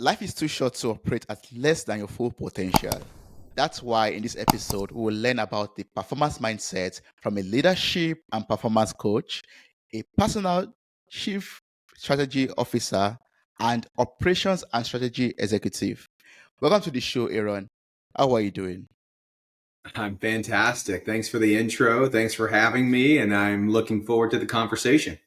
life is too short to operate at less than your full potential. That's why in this episode, we will learn about the performance mindset from a leadership and performance coach, a personal chief strategy officer, and operations and strategy executive. Welcome to the show, Aaron. How are you doing? I'm fantastic. Thanks for the intro. Thanks for having me, and I'm looking forward to the conversation.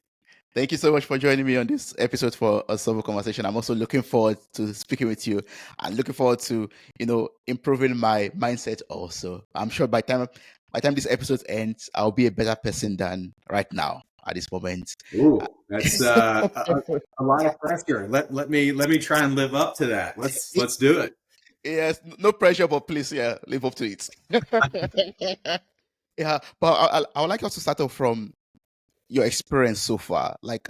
Thank you so much for joining me on this episode for a Soulful conversation. I'm also looking forward to speaking with you and looking forward to, improving my mindset also. I'm sure by the time this episode ends, I'll be a better person than right now at this moment. Ooh, that's a lot of pressure. Let me try and live up to that. Let's do it. Yes, no pressure, but please, yeah, live up to it. Yeah, but I would like us to start off from your experience so far. Like,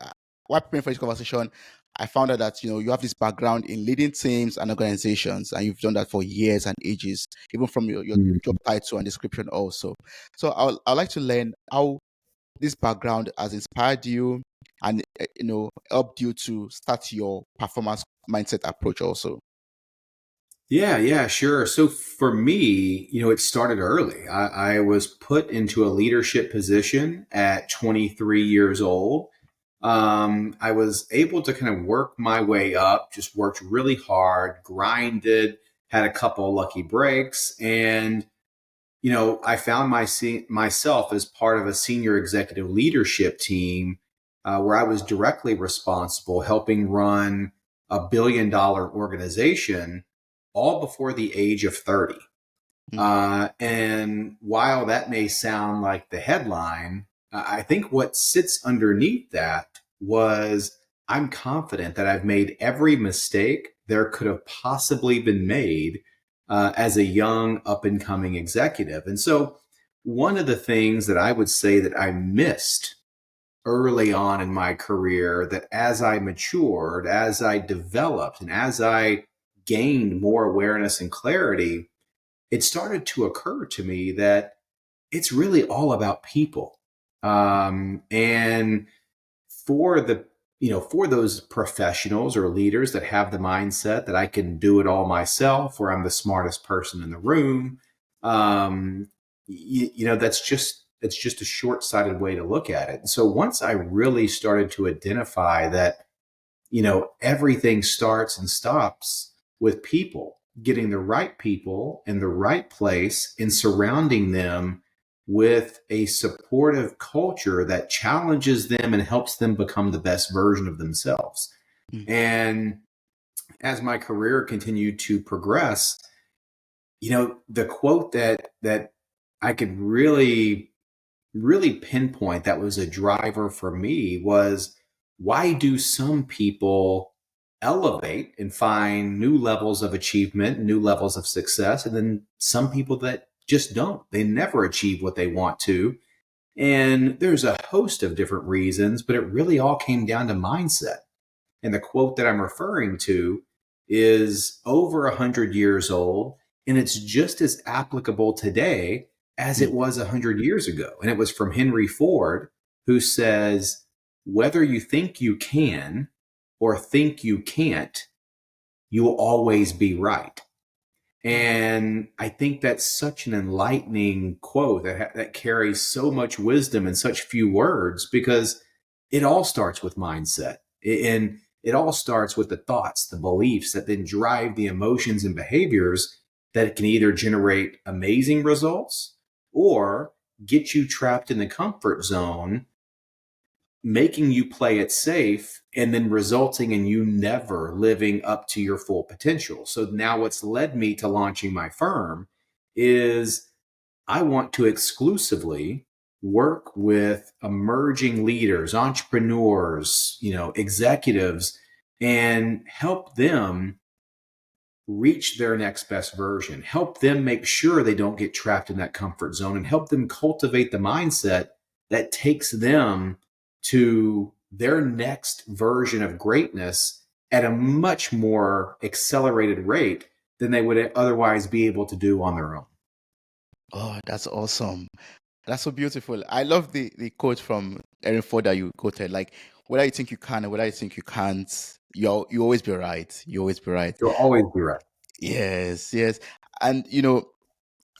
while preparing for this conversation, I found out that you have this background in leading teams and organizations, and you've done that for years and ages, even from your job Mhm. title and description also. So I'd like to learn how this background has inspired you and helped you to start your performance mindset approach also. Yeah, sure. So for me, it started early. I was put into a leadership position at 23 years old. I was able to kind of work my way up, just worked really hard, grinded, had a couple of lucky breaks, and I found myself as part of a senior executive leadership team where I was directly responsible helping run a $1 billion organization all before the age of 30. Mm, And while that may sound like the headline, I think what sits underneath that was I'm confident that I've made every mistake there could have possibly been made as a young up and coming executive. And so, one of the things that I would say that I missed early on in my career, that as I matured, as I developed, and as I gained more awareness and clarity, it started to occur to me that it's really all about people. And for for those professionals or leaders that have the mindset that I can do it all myself, or I'm the smartest person in the room, that's just a short-sighted way to look at it. And so once I really started to identify that everything starts and stops with people, getting the right people in the right place and surrounding them with a supportive culture that challenges them and helps them become the best version of themselves. mm, And as my career continued to progress, the quote that I could really pinpoint that was a driver for me was, why do some people elevate and find new levels of achievement, new levels of success, and then some people that just don't? They never achieve what they want to. And there's a host of different reasons, but it really all came down to mindset. And the quote that I'm referring to is over 100 years old, and it's just as applicable today as mm. it was 100 years ago. And it was from Henry Ford, who says, whether you think you can or think you can't, you will always be right. And I think that's such an enlightening quote that carries so much wisdom in such few words, because it all starts with mindset. And it all starts with the thoughts, the beliefs that then drive the emotions and behaviors that can either generate amazing results or get you trapped in the comfort zone, making you play it safe and then resulting in you never living up to your full potential. So now what's led me to launching my firm is I want to exclusively work with emerging leaders, entrepreneurs, executives, and help them reach their next best version, help them make sure they don't get trapped in that comfort zone, and help them cultivate the mindset that takes them to their next version of greatness at a much more accelerated rate than they would otherwise be able to do on their own. Oh, that's awesome. That's so beautiful. I love the quote from Aaron Ford that you quoted. Like, whether you think you can or whether you think you can't, You always be right. You always be right. You'll always be right. Yes, yes. And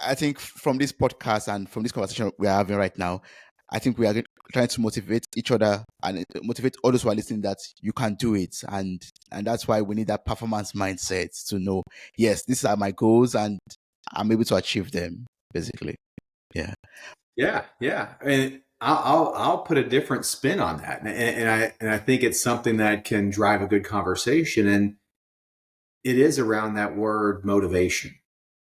I think from this podcast and from this conversation we are having right now, I think we are trying to motivate each other and motivate others who are listening that you can do it, and that's why we need that performance mindset to know, yes, these are my goals and I'm able to achieve them. Basically, yeah. Yeah, yeah. And I'll put a different spin on that, and I think it's something that can drive a good conversation, and it is around that word motivation.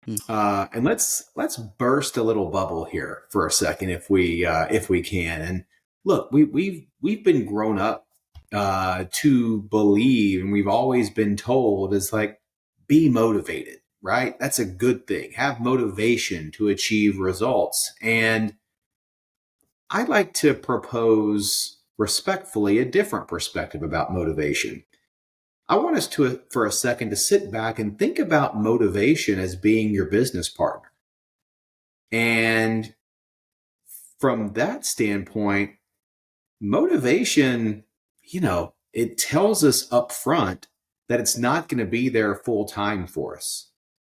Mm, And let's burst a little bubble here for a second, if we can. And look, we've been grown up to believe, and we've always been told is like, be motivated, right? That's a good thing. Have motivation to achieve results. And I'd like to propose respectfully a different perspective about motivation. I want us to, for a second, to sit back and think about motivation as being your business partner. And from that standpoint, motivation, it tells us up front that it's not going to be there full time for us.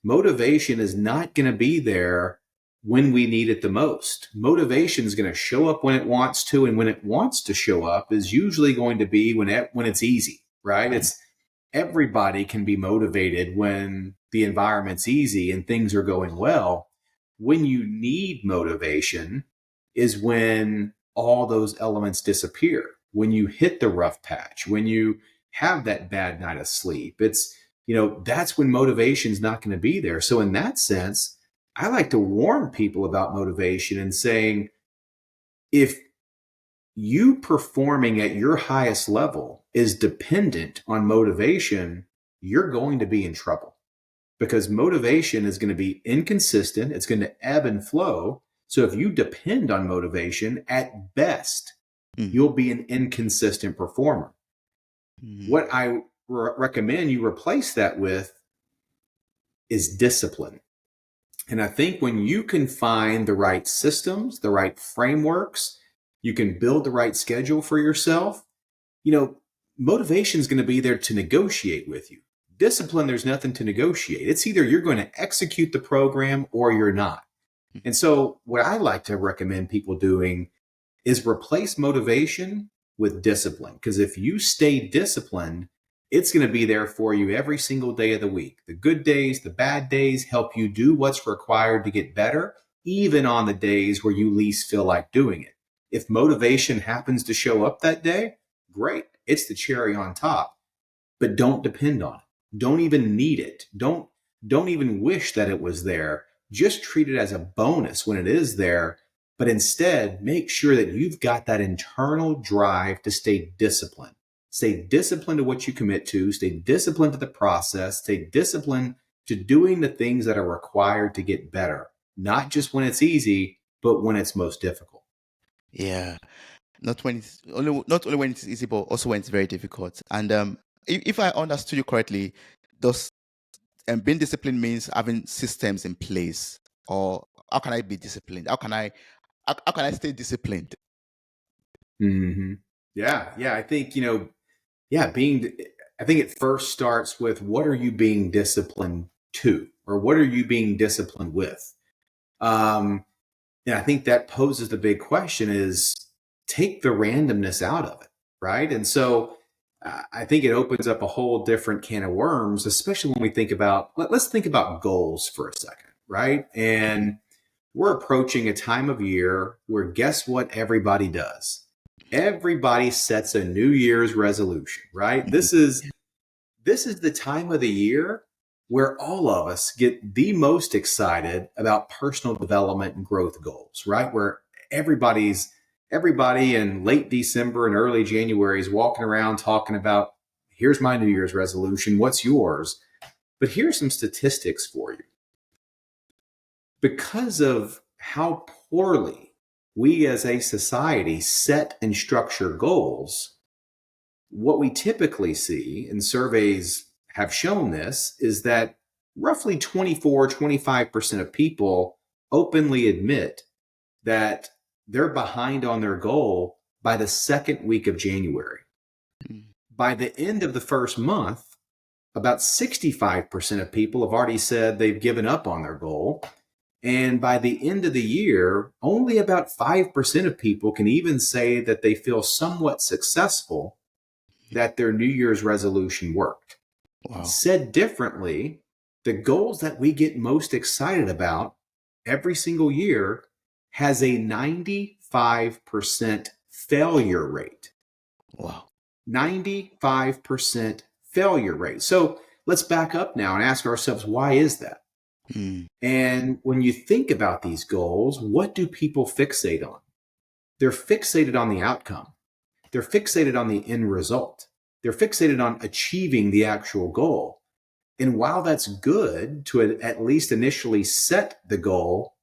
Motivation is not going to be there when we need it the most. Motivation is going to show up when it wants to, and when it wants to show up is usually going to be when it's easy, right? mm, It's everybody can be motivated when the environment's easy and things are going well. When you need motivation is when all those elements disappear. When you hit the rough patch, when you have that bad night of sleep, that's when motivation's not going to be there. So in that sense, I like to warn people about motivation and saying, if you performing at your highest level is dependent on motivation, you're going to be in trouble, because motivation is going to be inconsistent. It's going to ebb and flow. So if you depend on motivation, at best, mm, you'll be an inconsistent performer. mm. What I recommend you replace that with is discipline. And I think when you can find the right systems, the right frameworks, you can build the right schedule for yourself, motivation is going to be there to negotiate with you. Discipline, there's nothing to negotiate. It's either you're going to execute the program or you're not. And so what I like to recommend people doing is replace motivation with discipline. Because if you stay disciplined, it's going to be there for you every single day of the week. The good days, the bad days help you do what's required to get better, even on the days where you least feel like doing it. If motivation happens to show up that day, great. It's the cherry on top, but don't depend on it. Don't even need it. Don't even wish that it was there. Just treat it as a bonus when it is there, but instead make sure that you've got that internal drive to stay disciplined. Stay disciplined to what you commit to, stay disciplined to the process, stay disciplined to doing the things that are required to get better, not just when it's easy, but when it's most difficult. Yeah. Not only when it's easy, but also when it's very difficult. And if I understood you correctly, does being disciplined means having systems in place, or how can I be disciplined? How can I stay disciplined? Mm-hmm. Yeah. I think, being, I think it first starts with, what are you being disciplined to, or what are you being disciplined with? And I think that poses the big question is, take the randomness out of it, right? And so I think it opens up a whole different can of worms, especially when we think about, let's think about goals for a second, right? And we're approaching a time of year where, guess what everybody does? Everybody sets a New Year's resolution, right? Mhm. This is the time of the year where all of us get the most excited about personal development and growth goals, right? Where everybody in late December and early January is walking around talking about, here's my New Year's resolution, what's yours? But here's some statistics for you. Because of how poorly we as a society set and structure goals, what we typically see, and surveys have shown this, is that roughly 24-25% of people openly admit that they're behind on their goal by the second week of January. By the end of the first month, about 65% of people have already said they've given up on their goal. And by the end of the year, only about 5% of people can even say that they feel somewhat successful, that their New Year's resolution worked. Wow. Said differently, the goals that we get most excited about every single year has a 95% failure rate. Wow. 95% failure rate. So let's back up now and ask ourselves, why is that? Mm. And when you think about these goals, what do people fixate on? They're fixated on the outcome. They're fixated on the end result. They're fixated on achieving the actual goal. And while that's good to at least initially set the goal,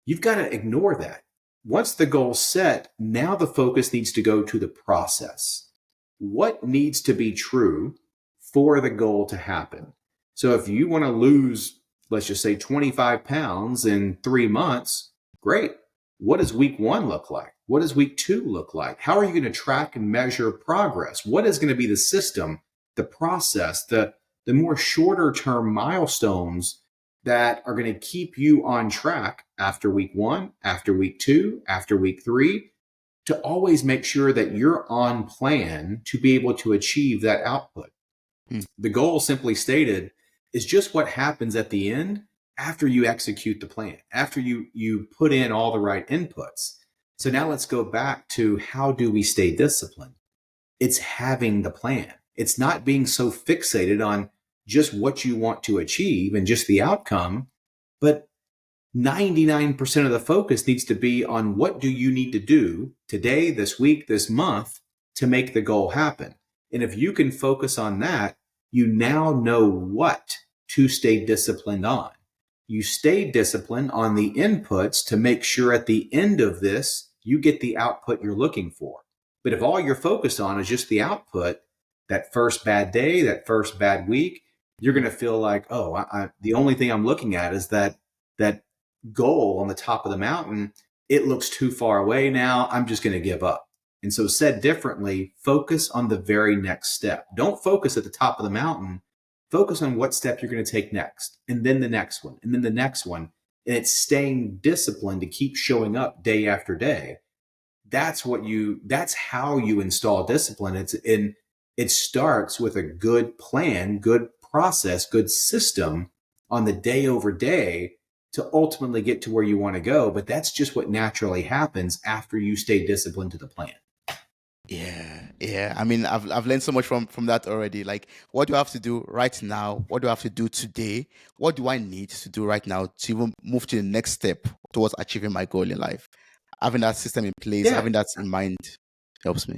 you've got to ignore that. Once the goal's set, now the focus needs to go to the process. What needs to be true for the goal to happen? So if you want to lose, let's just say 25 pounds in 3 months, great. What does week 1 look like? What does week 2 look like? How are you going to track and measure progress? What is going to be the system, the process, the more shorter term milestones that are going to keep you on track after week 1, after week 2, after week 3, to always make sure that you're on plan to be able to achieve that output. Mm. The goal, simply stated, is just what happens at the end after you execute the plan, after you put in all the right inputs. So now let's go back to, how do we stay disciplined? It's having the plan. It's not being so fixated on just what you want to achieve and just the outcome, but 99% of the focus needs to be on, what do you need to do today, this week, this month to make the goal happen? And if you can focus on that, you now know what to stay disciplined on. You stay disciplined on the inputs to make sure at the end of this, you get the output you're looking for. But if all you're focused on is just the output, that first bad day, that first bad week, you're going to feel like, oh, the only thing I'm looking at is that goal on the top of the mountain. It looks too far away now. I'm just going to give up. And so, said differently, focus on the very next step. Don't focus at the top of the mountain. Focus on what step you're going to take next, and then the next one, and then the next one. And it's staying disciplined to keep showing up day after day. That's how you install discipline. It starts with a good plan, good process, good system on the day over day to ultimately get to where you want to go. But that's just what naturally happens after you stay disciplined to the plan. Yeah. I mean, I've learned so much from that already. Like, what do I have to do right now? What do I have to do today? What do I need to do right now to even move to the next step towards achieving my goal in life? Having that system in place, Yeah, having that in mind helps me.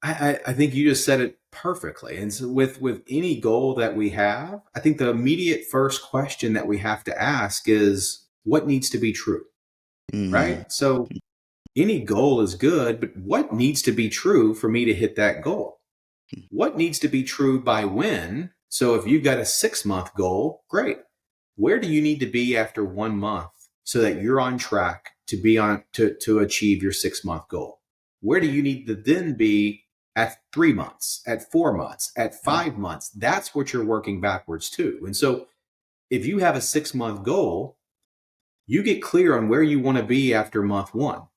I think you just said it perfectly. And so with any goal that we have, I think the immediate first question that we have to ask is, what needs to be true, Mm. right? So any goal is good, but what needs to be true for me to hit that goal? What needs to be true by when? So if you've got a 6-month goal, great. Where do you need to be after 1 month so that you're on track to be on to achieve your 6-month goal? Where do you need to then be at 3 months, at 4 months, at Mm. 5 months? That's what you're working backwards to. And so if you have a 6-month goal, you get clear on where you want to be after month 1.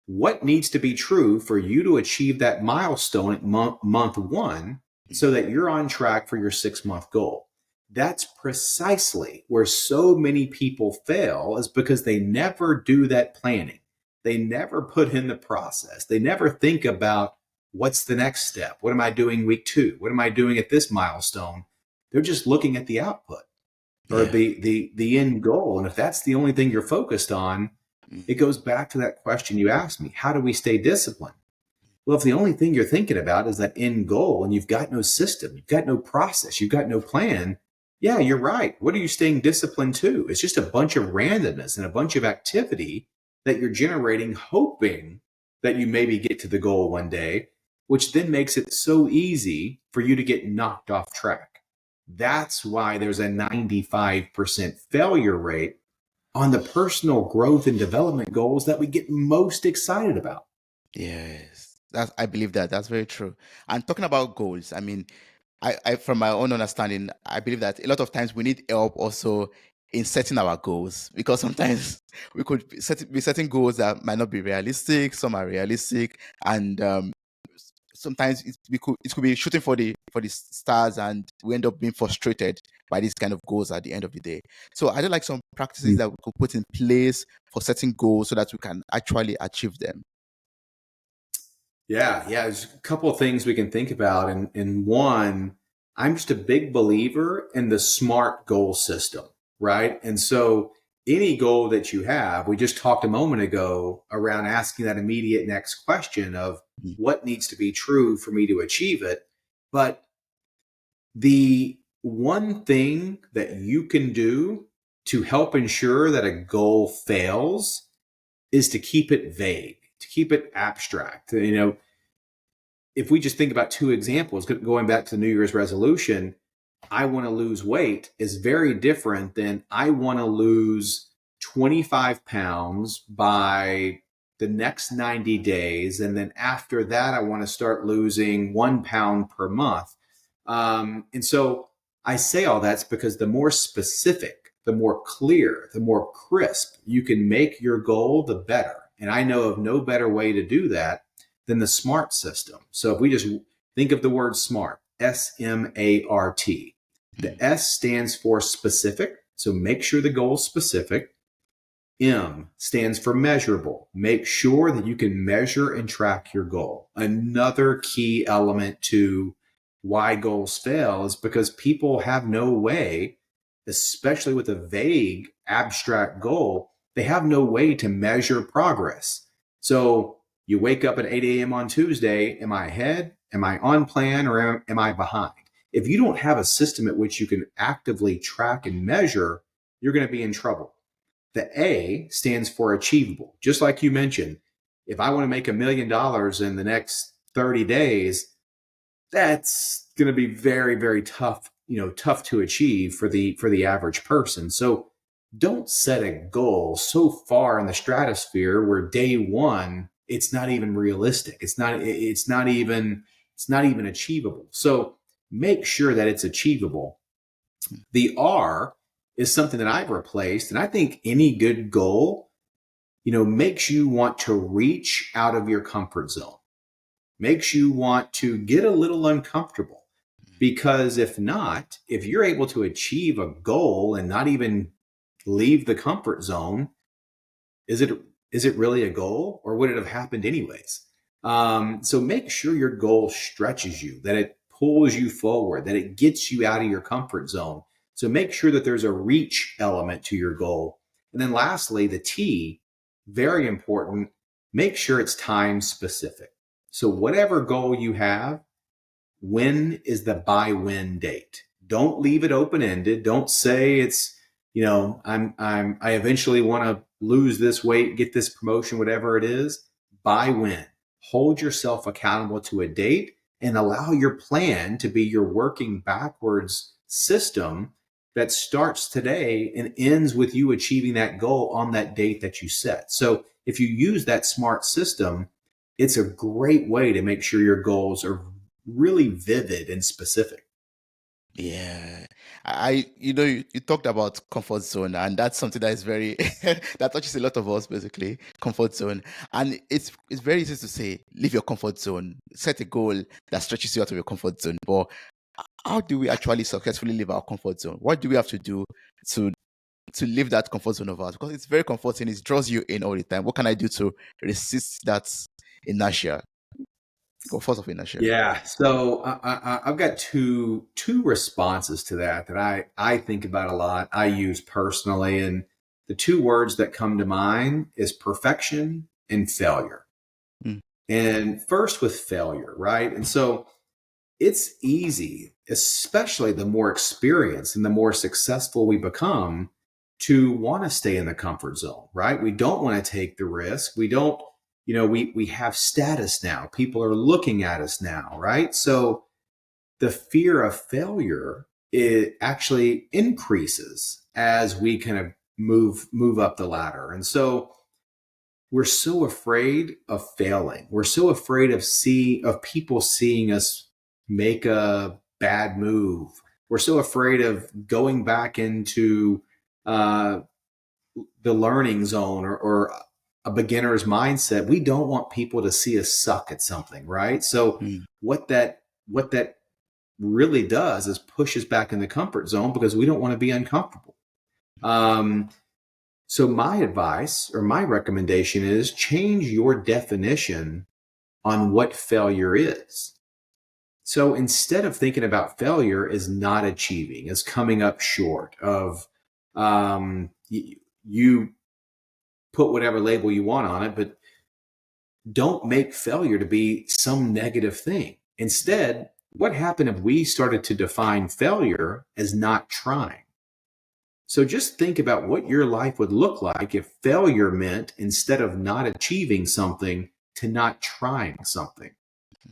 What needs to be true for you to achieve that milestone at month 1 so that you're on track for your 6-month goal? That's precisely where so many people fail, is because they never do that planning. They never put in the process. They never think about, what's the next step? What am I doing week 2? What am I doing at this milestone? They're just looking at the output or Yeah. the end goal. And if that's the only thing you're focused on, Mm. it goes back to that question you asked me. How do we stay disciplined? Well, if the only thing you're thinking about is that end goal and you've got no system, you've got no process, you've got no plan, yeah, you're right. What are you staying disciplined to? It's just a bunch of randomness and a bunch of activity that you're generating, hoping that you maybe get to the goal one day, which then makes it so easy for you to get knocked off track. That's why there's a 95% failure rate on the personal growth and development goals that we get most excited about. Yes. I believe that that's very true. And talking about goals, I mean, from my own understanding, I believe that a lot of times we need help also in setting our goals, because sometimes we could be setting goals that might not be realistic. Some are realistic, and sometimes it could be shooting for the stars, and we end up being frustrated by these kind of goals at the end of the day. So I do like some practices that we could put in place for setting goals so that we can actually achieve them. Yeah. There's a couple of things we can think about. And one, I'm just a big believer in the SMART goal system, right? And so any goal that you have, we just talked a moment ago around asking that immediate next question of Mm. what needs to be true for me to achieve it. But the one thing that you can do to help ensure that a goal fails is to keep it vague, to keep it abstract. If we just think about two examples, going back to the New Year's resolution, I want to lose weight is very different than I want to lose 25 pounds by the next 90 days. And then after that, I want to start losing 1 pound per month. And so I say all that's because the more specific, the more clear, the more crisp you can make your goal, the better. And I know of no better way to do that than the SMART system. So if we just think of the word SMART, SMART, the S stands for specific. So make sure the goal is specific. M stands for measurable. Make sure that you can measure and track your goal. Another key element to why goals fail is because people have no way, especially with a vague, abstract goal, they have no way to measure progress. So you wake up at 8 a.m. on Tuesday. Am I ahead? Am I on plan, or am I behind? If you don't have a system at which you can actively track and measure, you're going to be in trouble. The A stands for achievable. Just like you mentioned, if I want to make $1 million in the next 30 days, that's going to be very, very tough, tough to achieve for the average person. So don't set a goal so far in the stratosphere where day one, it's not even realistic. It's not even achievable. So make sure that it's achievable. The R is something that I've replaced. And I think any good goal, makes you want to reach out of your comfort zone, makes you want to get a little uncomfortable. Because if you're able to achieve a goal and not even leave the comfort zone, is it really a goal, or would it have happened anyways? So make sure your goal stretches you, that it pulls you forward, that it gets you out of your comfort zone. So make sure that there's a reach element to your goal. And then lastly, the T, very important, make sure it's time specific. So whatever goal you have, when is the by when date? Don't leave it open ended. Don't say it's, I eventually want to lose this weight, get this promotion, whatever it is. By when? Hold yourself accountable to a date and allow your plan to be your working backwards system that starts today and ends with you achieving that goal on that date that you set. So if you use that SMART system, it's a great way to make sure your goals are really vivid and specific. Yeah, you talked about comfort zone, and that's something that is very that touches a lot of us, basically, comfort zone. And it's very easy to say, leave your comfort zone, set a goal that stretches you out of your comfort zone. But how do we actually successfully leave our comfort zone? What do we have to do to leave that comfort zone of ours? Because it's very comforting, it draws you in all the time. What can I do to resist that inertia? Go force of inertia. Yeah. So I've got two responses to that I think about a lot. I use personally, and the two words that come to mind is perfection and failure. Mm. And first with failure, right? And so it's easy, especially the more experienced and the more successful we become, to want to stay in the comfort zone, right? We don't want to take the risk. We don't, we have status now. People are looking at us now, right? So the fear of failure, it actually increases as we kind of move up the ladder. And so we're so afraid of failing. We're so afraid of people seeing us make a bad move. We're so afraid of going back into uh, the learning zone or a beginner's mindset. We don't want people to see us suck at something, right? So Mm. what that really does is push us back in the comfort zone because we don't want to be uncomfortable. So my advice or my recommendation is change your definition on what failure is. So instead of thinking about failure as not achieving, as coming up short of, you put whatever label you want on it, but don't make failure to be some negative thing. Instead, what happened if we started to define failure as not trying? So just think about what your life would look like if failure meant, instead of not achieving something, to not trying something.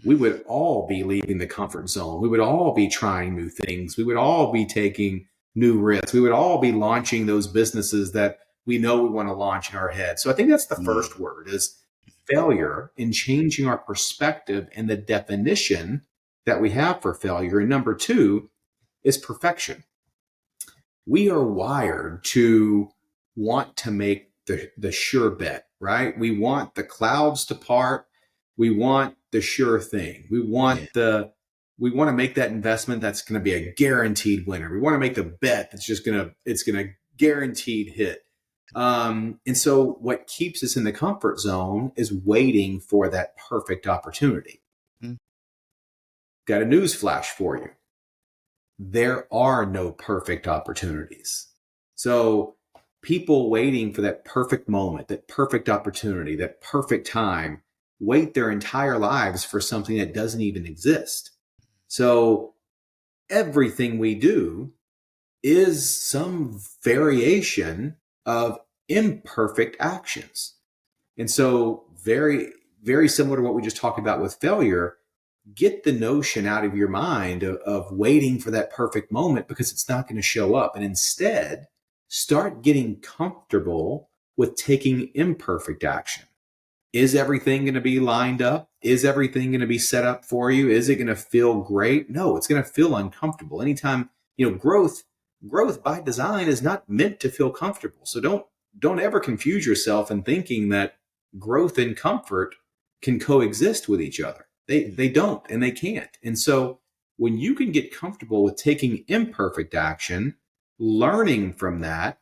We would all be leaving the comfort zone. We would all be trying new things. We would all be taking new risks. We would all be launching those businesses that we know we want to launch in our head. So I think that's the Mm. first word, is failure, in changing our perspective and the definition that we have for failure. And number two is perfection. We are wired to want to make the sure bet, right? We want the clouds to part. We want the sure thing. Yeah. We want to make that investment that's going to be a guaranteed winner. We want to make the bet that's it's going to guaranteed hit. And so what keeps us in the comfort zone is waiting for that perfect opportunity. Mm. Got a news flash for you. There are no perfect opportunities. So people waiting for that perfect moment, that perfect opportunity, that perfect time, wait their entire lives for something that doesn't even exist. So everything we do is some variation of imperfect actions. And so very, very similar to what we just talked about with failure, get the notion out of your mind of waiting for that perfect moment, because it's not going to show up. And instead, start getting comfortable with taking imperfect action. Is everything going to be lined up? Is everything going to be set up for you? Is it going to feel great? No, it's going to feel uncomfortable. Anytime, growth by design is not meant to feel comfortable. So don't ever confuse yourself in thinking that growth and comfort can coexist with each other. They don't, and they can't. And so when you can get comfortable with taking imperfect action, learning from that,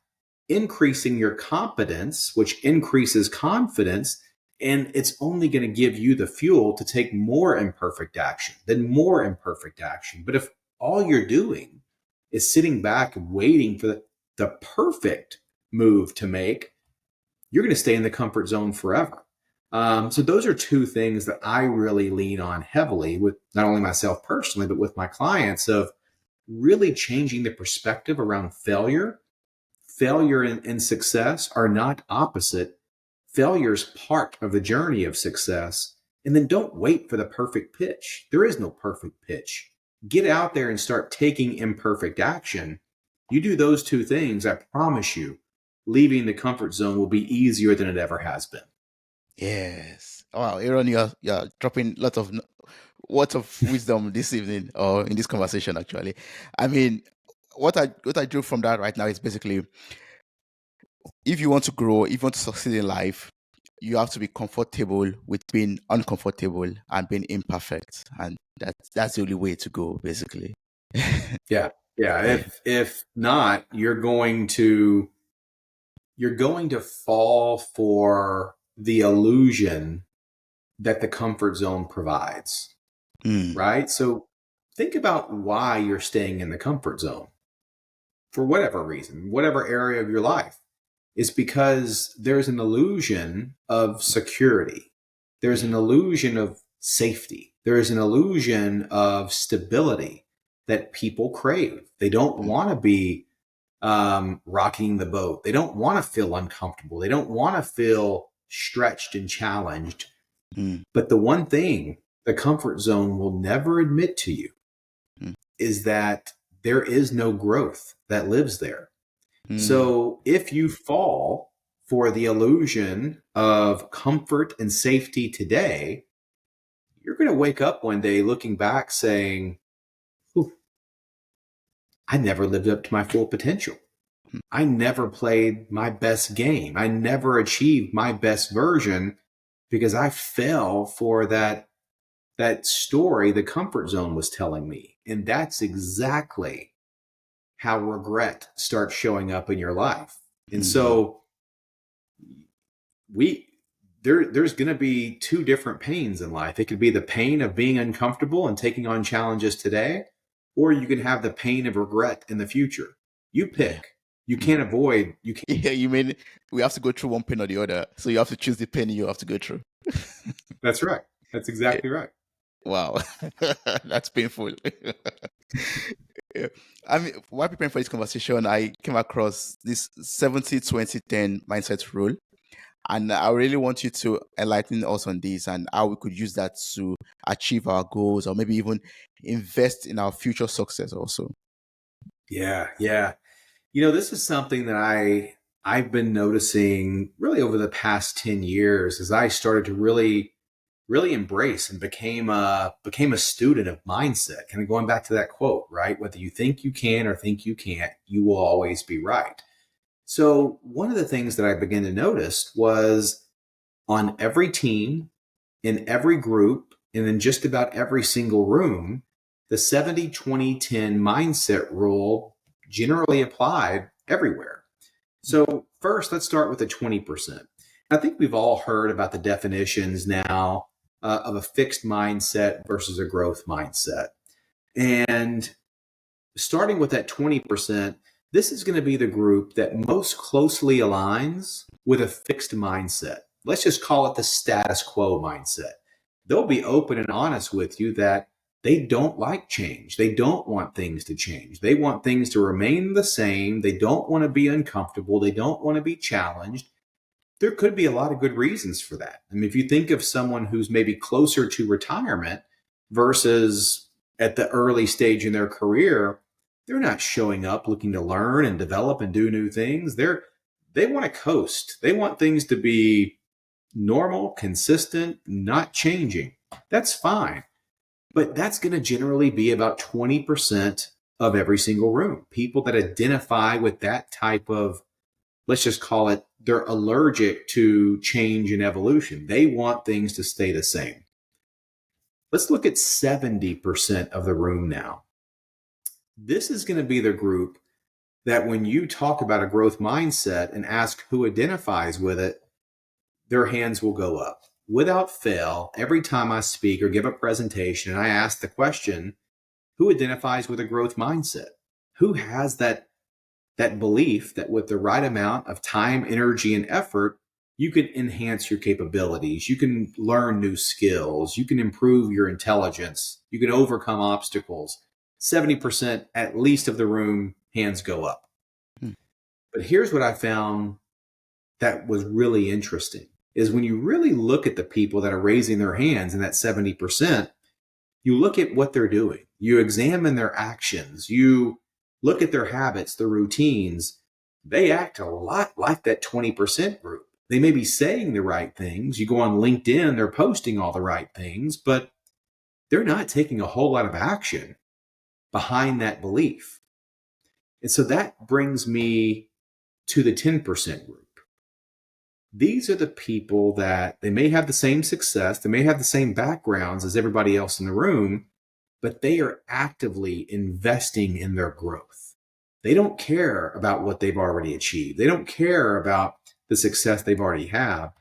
increasing your competence, which increases confidence, and it's only going to give you the fuel to take more imperfect action, then more imperfect action. But if all you're doing is sitting back and waiting for the perfect move to make, you're going to stay in the comfort zone forever. So those are two things that I really lean on heavily with not only myself personally, but with my clients, of really changing the perspective around failure. Failure and success are not opposite. Failure is part of the journey of success. And then don't wait for the perfect pitch. There is no perfect pitch. Get out there and start taking imperfect action. You do those two things, I promise you, leaving the comfort zone will be easier than it ever has been. Yes. Wow, Aaron, you're dropping words of wisdom this evening, or in this conversation actually. I mean, what I drew from that right now is basically, if you want to grow, if you want to succeed in life, you have to be comfortable with being uncomfortable and being imperfect. And that's the only way to go, basically. Yeah. Yeah. Yeah. If not, you're going to fall for the illusion that the comfort zone provides, Mm. right? So think about why you're staying in the comfort zone for whatever reason, whatever area of your life. Is because there's an illusion of security. There's an Yeah. illusion of safety. There is an illusion of stability that people crave. They don't Mm. want to be rocking the boat. They don't want to feel uncomfortable. They don't want to feel stretched and challenged. Mm. But the one thing the comfort zone will never admit to you Mm. is that there is no growth that lives there. Mm. So if you fall for the illusion of comfort and safety today, you're going to wake up one day looking back saying, I never lived up to my full potential. I never played my best game. I never achieved my best version because I fell for that story the comfort zone was telling me. And that's exactly how regret starts showing up in your life. And so there's going to be two different pains in life. It could be the pain of being uncomfortable and taking on challenges today, or you can have the pain of regret in the future. You pick. You can't avoid. You can't. Yeah, you mean we have to go through one pain or the other. So you have to choose the pain you have to go through. That's right. That's exactly right. Wow. That's painful. Yeah. I mean, while preparing for this conversation, I came across this 70-20-10 mindset rule. And I really want you to enlighten us on this and how we could use that to achieve our goals or maybe even invest in our future success also. Yeah. This is something that I've been noticing really over the past 10 years as I started to really embrace and became a student of mindset. Kind of going back to that quote, right? Whether you think you can or think you can't, you will always be right. So one of the things that I began to notice was on every team, in every group, and in just about every single room, the 70-20-10 mindset rule generally applied everywhere. So first, let's start with the 20%. I think we've all heard about the definitions now of a fixed mindset versus a growth mindset. And starting with that 20%, this is going to be the group that most closely aligns with a fixed mindset. Let's just call it the status quo mindset. They'll be open and honest with you that they don't like change. They don't want things to change. They want things to remain the same. They don't want to be uncomfortable. They don't want to be challenged. There could be a lot of good reasons for that. I mean, if you think of someone who's maybe closer to retirement versus at the early stage in their career, they're not showing up looking to learn and develop and do new things. They want to coast. They want things to be normal, consistent, not changing. That's fine. But that's going to generally be about 20% of every single room. People that identify with that type of, let's just call it, they're allergic to change and evolution. They want things to stay the same. Let's look at 70% of the room now. This is going to be the group that when you talk about a growth mindset and ask who identifies with it, their hands will go up. Without fail, every time I speak or give a presentation and I ask the question, who identifies with a growth mindset? Who has that belief that with the right amount of time, energy, and effort, you can enhance your capabilities, you can learn new skills, you can improve your intelligence, you can overcome obstacles. 70% at least of the room, hands go up. But here's what I found that was really interesting is when you really look at the people that are raising their hands in that 70%, you look at what they're doing. You examine their actions. You look at their habits, their routines. They act a lot like that 20% group. They may be saying the right things. You go on LinkedIn, they're posting all the right things, but they're not taking a whole lot of action behind that belief. And so that brings me to the 10% group. These are the people that they may have the same success, they may have the same backgrounds as everybody else in the room, but they are actively investing in their growth. They don't care about what they've already achieved. They don't care about the success they've already have.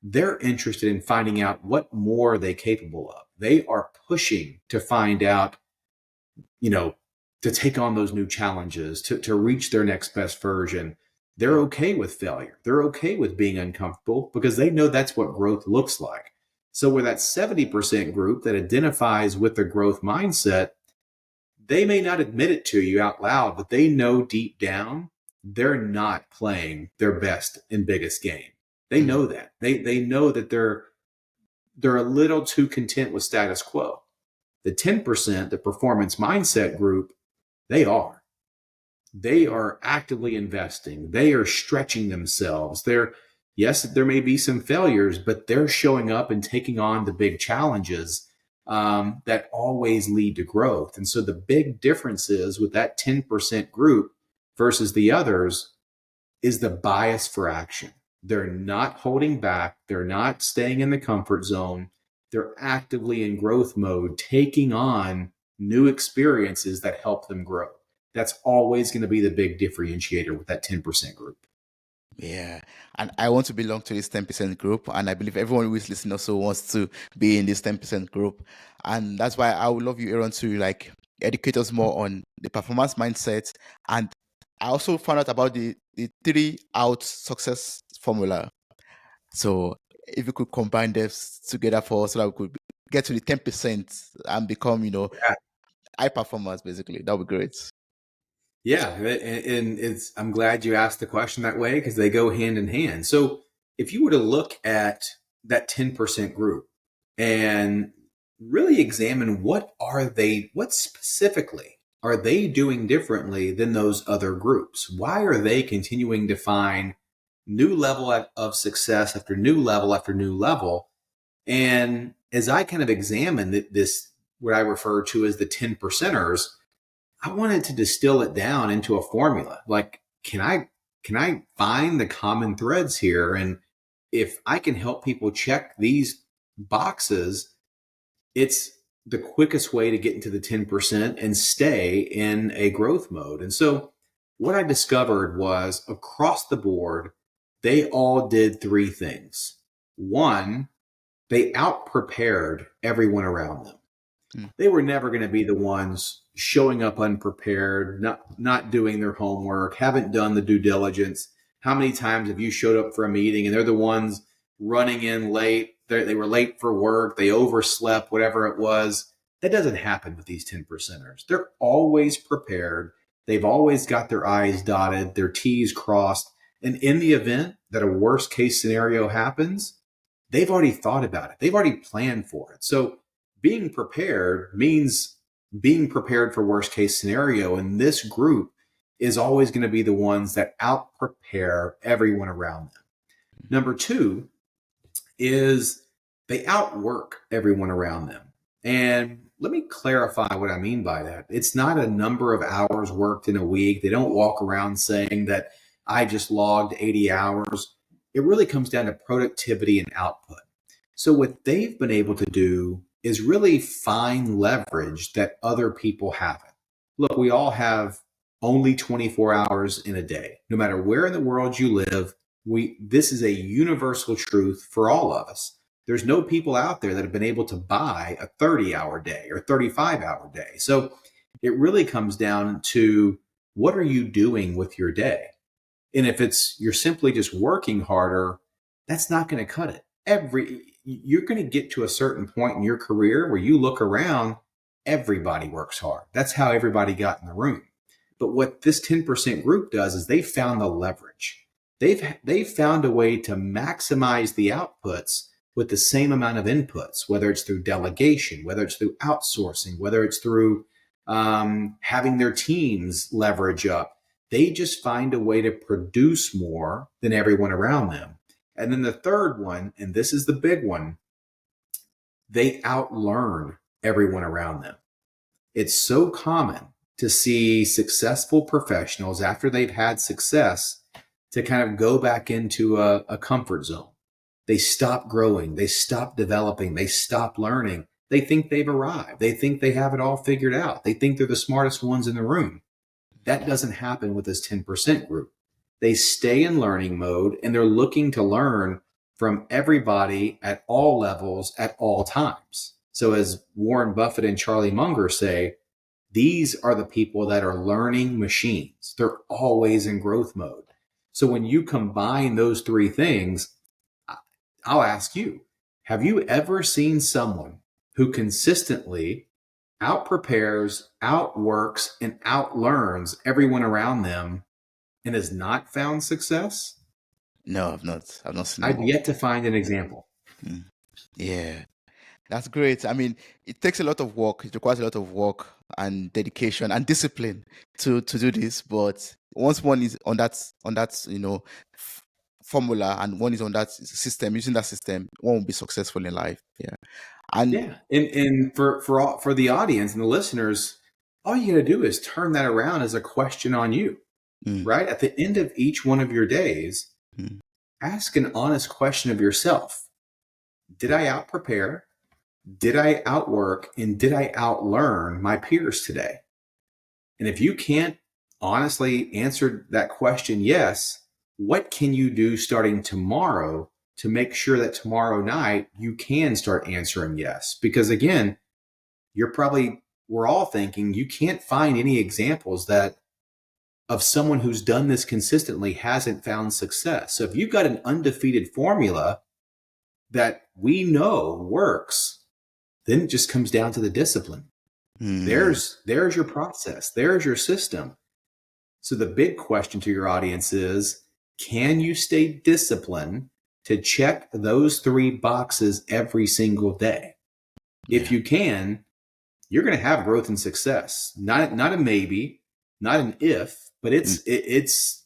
They're interested in finding out what more are they capable of. They are pushing to find out, to take on those new challenges, to reach their next best version. They're okay with failure. They're okay with being uncomfortable because they know that's what growth looks like. So with that 70% group that identifies with the growth mindset, they may not admit it to you out loud, but they know deep down they're not playing their best and biggest game. They know that. They know that they're a little too content with status quo. The 10%, the performance mindset group, they are actively investing. They are stretching themselves. Yes, there may be some failures, but they're showing up and taking on the big challenges that always lead to growth. And so the big difference is with that 10% group versus the others is the bias for action. They're not holding back, they're not staying in the comfort zone. They're actively in growth mode, taking on new experiences that help them grow. That's always going to be the big differentiator with that 10% group. Yeah. And I want to belong to this 10% group. And I believe everyone who is listening also wants to be in this 10% group. And that's why I would love you, Aaron, to like educate us more on the performance mindset. And I also found out about the 3 out success formula. So if you could combine this together for us so that we could get to the 10% and become, Yeah. high performers, basically, that would be great. Yeah, and it's I'm glad you asked the question that way because they go hand in hand. So if you were to look at that 10% group and really examine what specifically are they doing differently than those other groups? Why are they continuing to find new level of success after new level after new level? And as I kind of examine this, what I refer to as the 10 percenters, I wanted to distill it down into a formula. Like, can I find the common threads here? And if I can help people check these boxes, it's the quickest way to get into the 10% and stay in a growth mode. And so what I discovered was across the board, they all did three things. One, they out prepared everyone around them. Mm. They were never going to be the ones showing up unprepared, not doing their homework, haven't done the due diligence. How many times have you showed up for a meeting and they're the ones running in late? They were late for work, they overslept, whatever it was. That doesn't happen with these 10 percenters. They're always prepared. They've always got their I's dotted, their T's crossed. And in the event that a worst case scenario happens, they've already thought about it. They've already planned for it. So being prepared means being prepared for worst case scenario. And this group is always going to be the ones that out prepare everyone around them. Number two is they outwork everyone around them. And let me clarify what I mean by that. It's not a number of hours worked in a week. They don't walk around saying that I just logged 80 hours. It really comes down to productivity and output. So, what they've been able to do is really find leverage that other people haven't. Look, we all have only 24 hours in a day. No matter where in the world you live, this is a universal truth for all of us. There's no people out there that have been able to buy a 30-hour day or 35-hour day. So it really comes down to what are you doing with your day? And if you're simply just working harder, that's not going to cut it. You're going to get to a certain point in your career where you look around, everybody works hard. That's how everybody got in the room. But what this 10% group does is they found the leverage. They've found a way to maximize the outputs with the same amount of inputs, whether it's through delegation, whether it's through outsourcing, whether it's through having their teams leverage up. They just find a way to produce more than everyone around them. And then the third one, and this is the big one, they outlearn everyone around them. It's so common to see successful professionals after they've had success to kind of go back into a comfort zone. They stop growing, they stop developing, they stop learning. They think they've arrived. They think they have it all figured out. They think they're the smartest ones in the room. That doesn't happen with this 10% group. They stay in learning mode and they're looking to learn from everybody at all levels at all times. So as Warren Buffett and Charlie Munger say, these are the people that are learning machines. They're always in growth mode. So when you combine those three things, I'll ask you, have you ever seen someone who consistently out-prepares, outworks, and outlearns everyone around them and has not found success? No, I've not. I've not seen I've anyone. yet to find an example. Mm. Yeah. That's great. I mean, it takes a lot of work. It requires a lot of work and dedication and discipline to do this. But once one is on that, f- formula and one is on that system, using that system, one will be successful in life. Yeah. And Yeah. And for the audience and the listeners, all you got to do is turn that around as a question on you, mm, right? At the end of each one of your days, mm, ask an honest question of yourself. Did I out prepare? Did I outwork? And did I outlearn my peers today? And if you can't honestly answer that question, yes, what can you do starting tomorrow to make sure that tomorrow night you can start answering yes? Because again, we're all thinking you can't find any examples that of someone who's done this consistently hasn't found success. So if you've got an undefeated formula that we know works, then it just comes down to the discipline. mm, There's your process. There's your system. So the big question to your audience is, can you stay disciplined to check those 3 boxes every single day? If yeah. you can, you're going to have growth and success. Not a maybe, not an if, but Mm,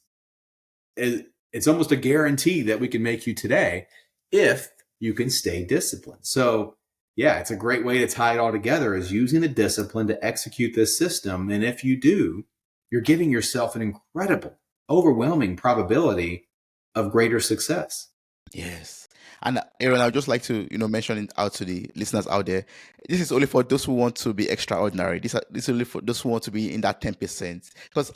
it's almost a guarantee that we can make you today if you can stay disciplined. So yeah, it's a great way to tie it all together is using the discipline to execute this system. And if you do, you're giving yourself an incredible, overwhelming probability of greater success. yes. And Aaron, I would just like to, mention it out to the listeners out there. This is only for those who want to be extraordinary. This is only for those who want to be in that 10%. Because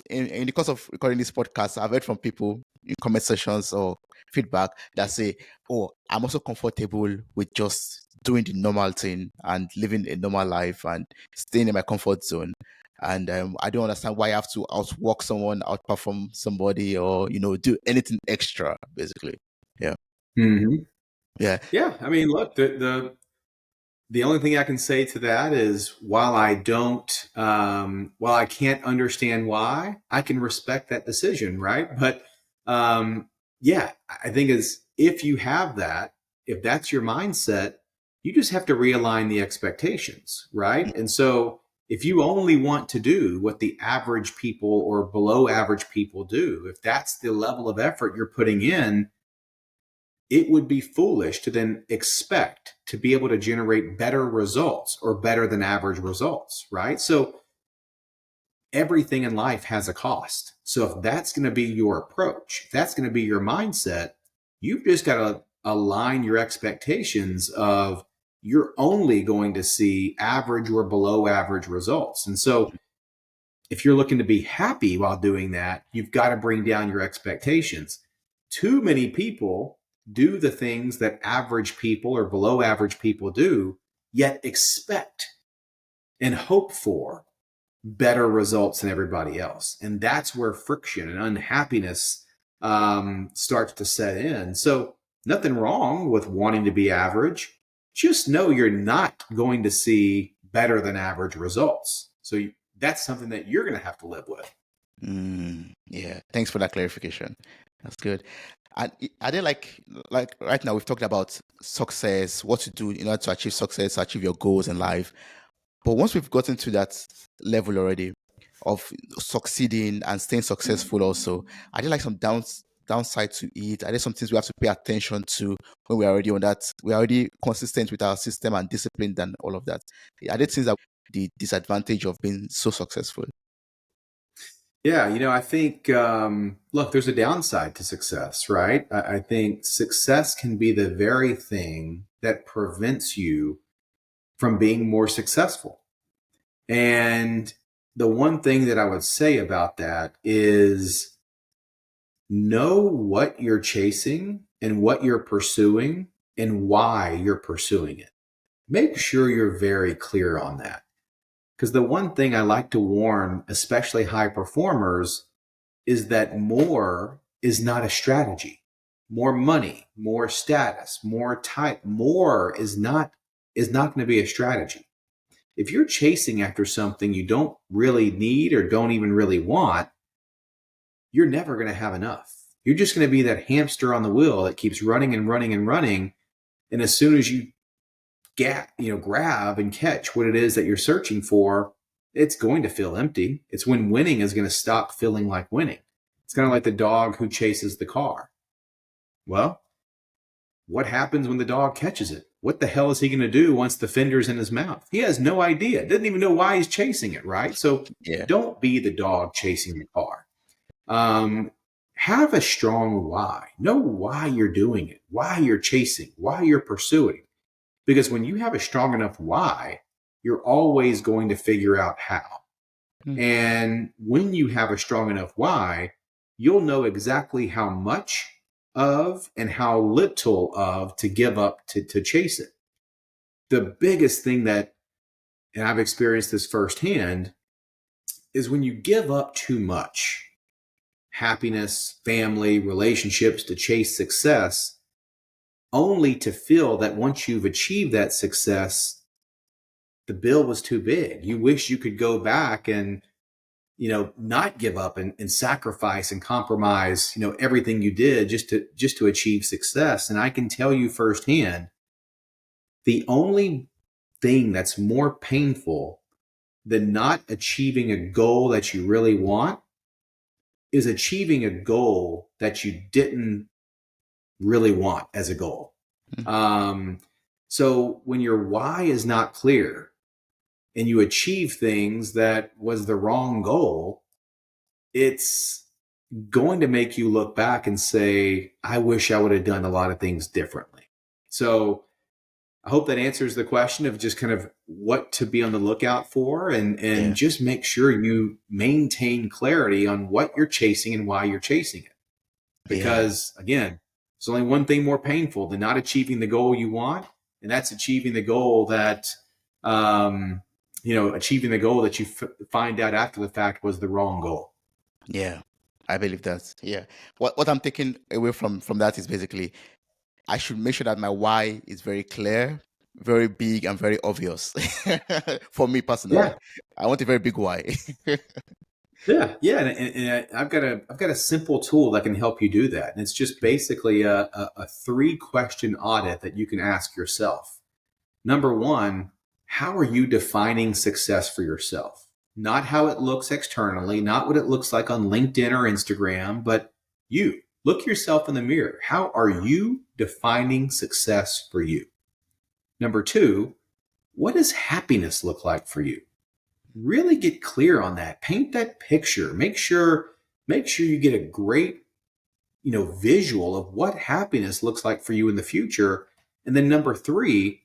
in the course of recording this podcast, I've heard from people in comment sessions or feedback that say, "Oh, I'm also comfortable with just doing the normal thing and living a normal life and staying in my comfort zone. And I don't understand why I have to outwork someone, outperform somebody, or do anything extra, basically." Yeah. Mm-hmm. Yeah. Yeah. I mean, look, the only thing I can say to that is while I can't understand why, I can respect that decision, right? But yeah, I think is if you have that, if that's your mindset, you just have to realign the expectations, right? And so if you only want to do what the average people or below average people do, if that's the level of effort you're putting in, it would be foolish to then expect to be able to generate better results or better than average results, right? So everything in life has a cost. So if that's going to be your approach, if that's going to be your mindset, you've just got to align your expectations of you're only going to see average or below average results. And so if you're looking to be happy while doing that, you've got to bring down your expectations. Too many people do the things that average people or below average people do, yet expect and hope for better results than everybody else. And that's where friction and unhappiness starts to set in. So, nothing wrong with wanting to be average. Just know you're not going to see better than average results. So, that's something that you're going to have to live with. Yeah. Thanks for that clarification. That's good. And are there like right now we've talked about success, what to do in order to achieve success, achieve your goals in life. But once we've gotten to that level already of succeeding and staying successful also, are there like some downside to it? Are there some things we have to pay attention to when we're already on that? We're already consistent with our system and disciplined and all of that. Are there things that the disadvantage of being so successful? Yeah, I think, look, there's a downside to success, right? I think success can be the very thing that prevents you from being more successful. And the one thing that I would say about that is know what you're chasing and what you're pursuing and why you're pursuing it. Make sure you're very clear on that. Because the one thing I like to warn, especially high performers, is that more is not a strategy. More money, more status, more type, more is not going to be a strategy. If you're chasing after something you don't really need or don't even really want, you're never going to have enough. You're just going to be that hamster on the wheel that keeps running and running and running. And as soon as you grab and catch what it is that you're searching for, it's going to feel empty. It's when winning is going to stop feeling like winning. It's kind of like the dog who chases the car. Well, what happens when the dog catches it? What the hell is he going to do once the fender's in his mouth? He has no idea. Doesn't even know why he's chasing it, right? So Yeah. don't be the dog chasing the car. Have a strong why. Know why you're doing it, why you're chasing, why you're pursuing. Because when you have a strong enough why, you're always going to figure out how. Mm. And when you have a strong enough why, you'll know exactly how much of and how little of to give up to chase it. The biggest thing that, and I've experienced this firsthand, is when you give up too much happiness, family, relationships to chase success, only to feel that once you've achieved that success, the bill was too big. You wish you could go back and not give up and sacrifice and compromise everything you did just to achieve success. And I can tell you firsthand, the only thing that's more painful than not achieving a goal that you really want is achieving a goal that you didn't really want as a goal. Mm. So when your why is not clear and you achieve things that was the wrong goal, it's going to make you look back and say, I wish I would have done a lot of things differently. So I hope that answers the question of just kind of what to be on the lookout for, and Yeah. just make sure you maintain clarity on what you're chasing and why you're chasing it. Yeah. Because again, there's only one thing more painful than not achieving the goal you want, and that's achieving the goal that, achieving the goal that you find out after the fact was the wrong goal. Yeah. I believe that. Yeah. What I'm taking away from that is basically I should make sure that my why is very clear, very big, and very obvious. For me personally, Yeah. I want a very big why. Yeah, and I've got a simple tool that can help you do that, and it's just basically a 3-question audit that you can ask yourself. Number one, how are you defining success for yourself? Not how it looks externally, not what it looks like on LinkedIn or Instagram, but you. Look yourself in the mirror. How are you defining success for you? Number two, what does happiness look like for you? Really get clear on that. Paint that picture. Make sure you get a great, visual of what happiness looks like for you in the future. And then number three,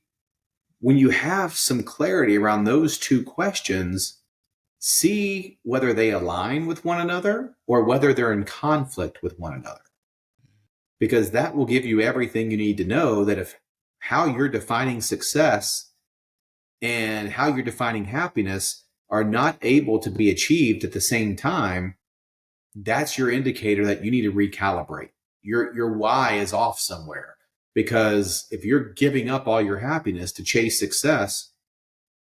when you have some clarity around those 2 questions, see whether they align with one another or whether they're in conflict with one another. Because that will give you everything you need to know that if how you're defining success and how you're defining happiness are not able to be achieved at the same time, that's your indicator that you need to recalibrate. Your why is off somewhere. Because if you're giving up all your happiness to chase success,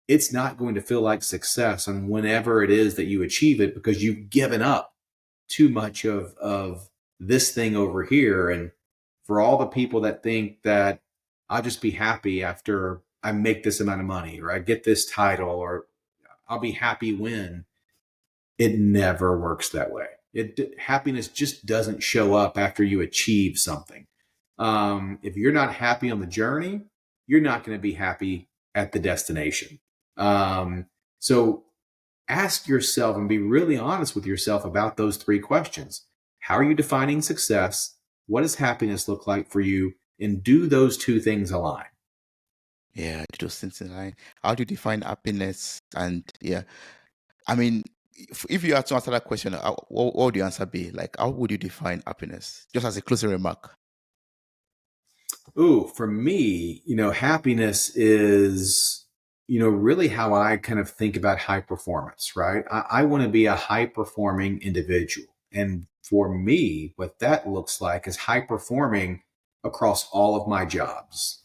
it's not going to feel like success on whenever it is that you achieve it, because you've given up too much of this thing over here. And for all the people that think that I'll just be happy after I make this amount of money, or I get this title, or I'll be happy when, it never works that way. Happiness just doesn't show up after you achieve something. If you're not happy on the journey, you're not going to be happy at the destination. So ask yourself and be really honest with yourself about those 3 questions. How are you defining success? What does happiness look like for you? And do those 2 things align? Yeah, those things in line. How do you define happiness? And yeah, I mean, if you had to answer that question, what would your answer be? Like, how would you define happiness? Just as a closing remark. Ooh, for me, happiness is, really how I kind of think about high performance, right? I want to be a high performing individual. And for me, what that looks like is high performing across all of my jobs.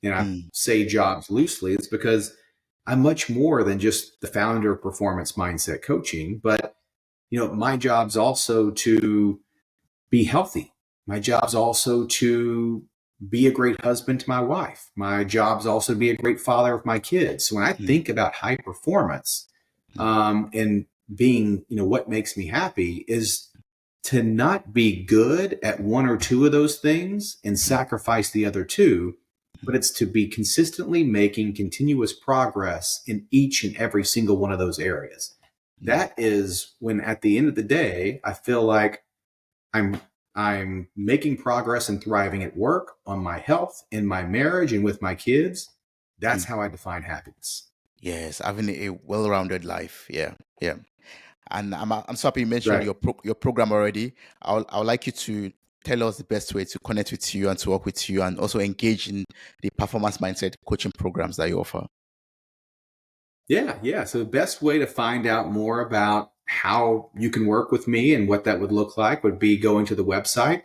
And I Mm. say jobs loosely, it's because I'm much more than just the founder of performance mindset coaching, but my job's also to be healthy. My job's also to be a great husband to my wife. My job's also to be a great father of my kids. So when I Mm. think about high performance, Mm. and being, what makes me happy is to not be good at one or two of those things and sacrifice the other two, but it's to be consistently making continuous progress in each and every single one of those areas. That is when, at the end of the day, I feel like I'm I'm making progress and thriving at work, on my health, in my marriage, and with my kids. That's how I define happiness. Yes, having a well-rounded life. Yeah, yeah. And I'm so happy you mentioned Right. your program already. I would like you to tell us the best way to connect with you and to work with you, and also engage in the performance mindset coaching programs that you offer. Yeah, yeah. So the best way to find out more about how you can work with me and what that would look like would be going to the website.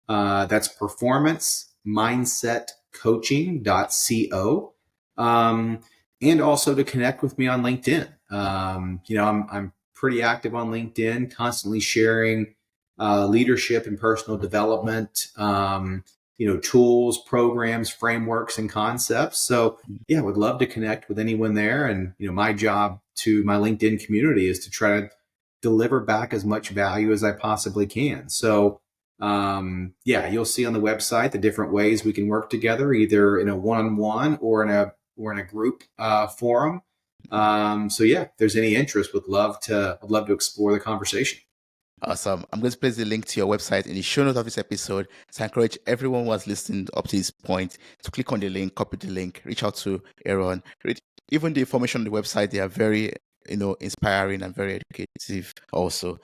That's performancemindsetcoaching.co. Um, and also to connect with me on LinkedIn. I'm pretty active on LinkedIn, constantly sharing leadership and personal development, tools, programs, frameworks, and concepts. So yeah, would love to connect with anyone there. And, my job to my LinkedIn community is to try to deliver back as much value as I possibly can. So, yeah, you'll see on the website the different ways we can work together, either in a one-on-one or in a group forum. So yeah, if there's any interest, would love to explore the conversation. Awesome. I'm going to place the link to your website in the show notes of this episode. So I encourage everyone who has listened up to this point to click on the link, copy the link, reach out to Aaron. Even the information on the website, they are very, inspiring and very educative also.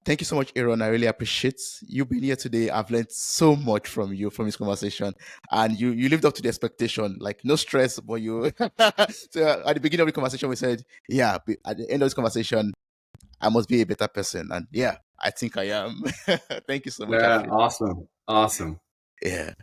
Thank you so much, Aaron. I really appreciate you being here today. I've learned so much from you from this conversation, and you lived up to the expectation. Like no stress, but you. So at the beginning of the conversation, we said, yeah. At the end of this conversation, I must be a better person. And yeah, I think I am. Thank you so much, Yeah, Afid. awesome. Awesome. Yeah.